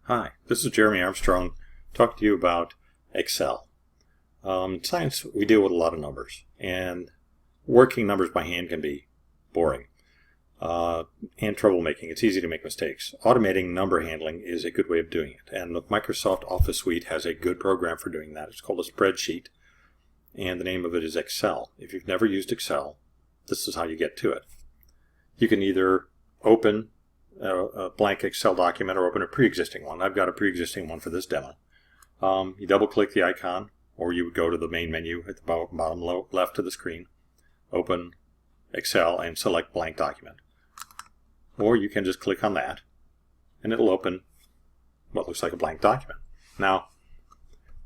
Hi, this is Jeremy Armstrong talking to you about Excel. In science, we deal with a lot of numbers, and working numbers by hand can be boring and troublemaking. It's easy to make mistakes. Automating number handling is a good way of doing it, and the Microsoft Office Suite has a good program for doing that. It's called a spreadsheet, and the name of it is Excel. If you've never used Excel, this is how you get to it. You can either open a blank Excel document or open a pre-existing one. I've got a pre-existing one for this demo. You double-click the icon, or you would go to the main menu at the bottom left of the screen, open Excel, and select blank document. Or you can just click on that, and it'll open what looks like a blank document. Now,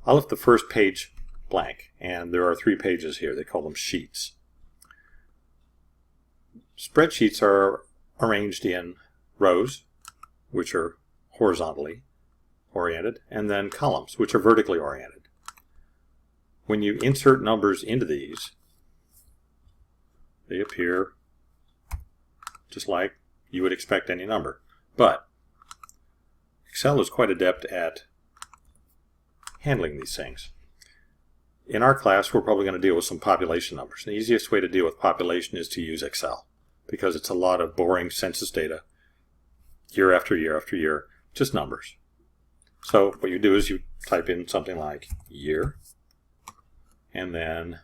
I left the first page blank, and there are 3 pages here. They call them sheets. Spreadsheets are arranged in rows, which are horizontally oriented, and then columns, which are vertically oriented. When you insert numbers into these, they appear just like you would expect any number. But Excel is quite adept at handling these things. In our class, we're probably going to deal with some population numbers. The easiest way to deal with population is to use Excel, because it's a lot of boring census data, year after year after year, just numbers. So what you do is you type in something like year, and then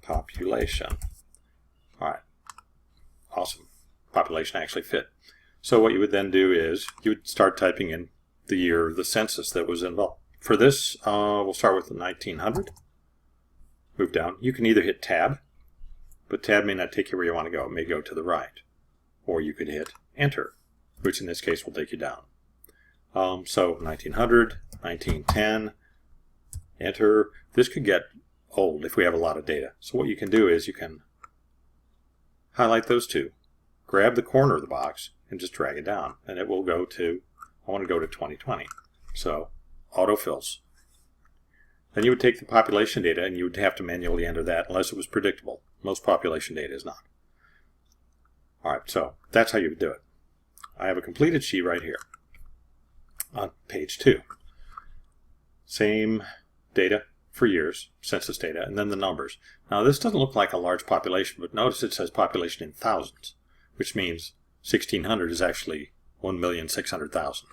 population. All right, awesome. Population actually fit. So what you would then do is you would start typing in the year of the census that was involved. For this, we'll start with 1900. Move down. You can either hit Tab, but Tab may not take you where you want to go. It may go to the right. Or you could hit Enter, which in this case will take you down. So 1900, 1910, Enter. This could get old if we have a lot of data. So what you can do is you can highlight those two, grab the corner of the box, and just drag it down. And it will go to, I want to go to 2020. So autofills. Then you would take the population data and you would have to manually enter that unless it was predictable. Most population data is not. Alright, so that's how you would do it. I have a completed sheet right here on page 2. Same data for years, census data, and then the numbers. Now this doesn't look like a large population, but notice it says population in thousands, which means 1600 is actually 1,600,000.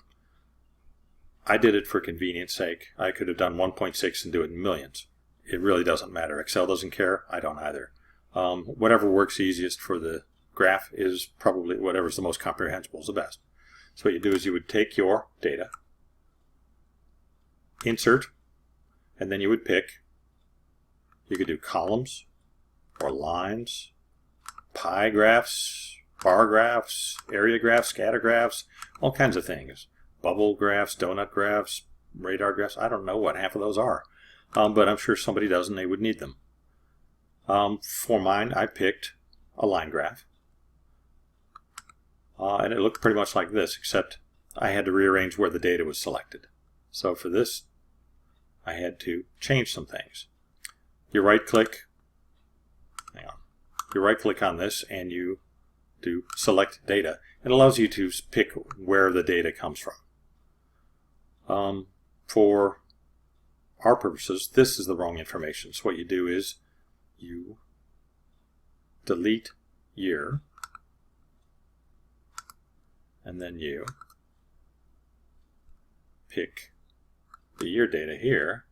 I did it for convenience sake. I could have done 1.6 and do it in millions. It really doesn't matter. Excel doesn't care. I don't either. Whatever works easiest for the graph is probably whatever's the most comprehensible is the best. So what you do is you would take your data, insert, and then you would pick, you could do columns or lines, pie graphs, bar graphs, area graphs, scatter graphs, all kinds of things. Bubble graphs, donut graphs, radar graphs. I don't know what half of those are, but I'm sure somebody does and they would need them. For mine, I picked a line graph. And it looked pretty much like this, except I had to rearrange where the data was selected. So for this, I had to change some things. You right-click, hang on, you right-click on this and you do select data. It allows you to pick where the data comes from. For our purposes, this is the wrong information. So what you do is you delete year, and then you pick the year data here,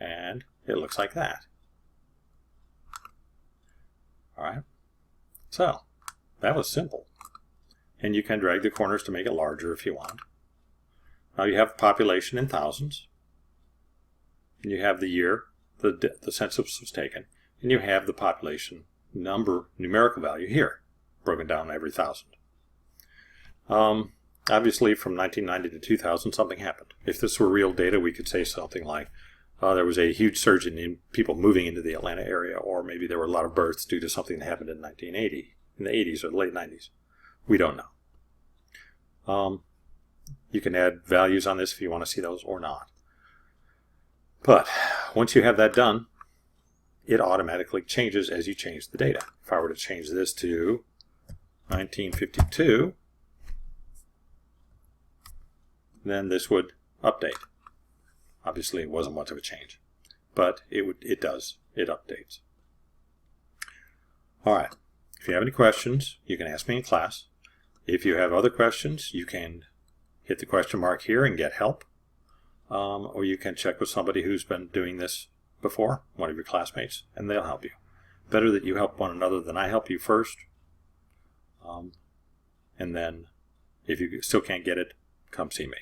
and it looks like that. Alright, so that was simple. And you can drag the corners to make it larger if you want. Now you have population in thousands, and you have the year the census was taken, and you have the population numerical value here, broken down every 1,000. Obviously from 1990 to 2000 something happened. If this were real data, we could say something like there was a huge surge in people moving into the Atlanta area, or maybe there were a lot of births due to something that happened in 1980, in the 80s or the late 90s. We don't know. You can add values on this if you want to see those or not. But once you have that done, it automatically changes as you change the data. If I were to change this to 1952, then this would update. Obviously, it wasn't much of a change, but it does. It updates. All right. If you have any questions, you can ask me in class. If you have other questions, you can hit the question mark here and get help. Or you can check with somebody who's been doing this before, one of your classmates, and they'll help you. Better that you help one another than I help you first. And then if you still can't get it, come see me.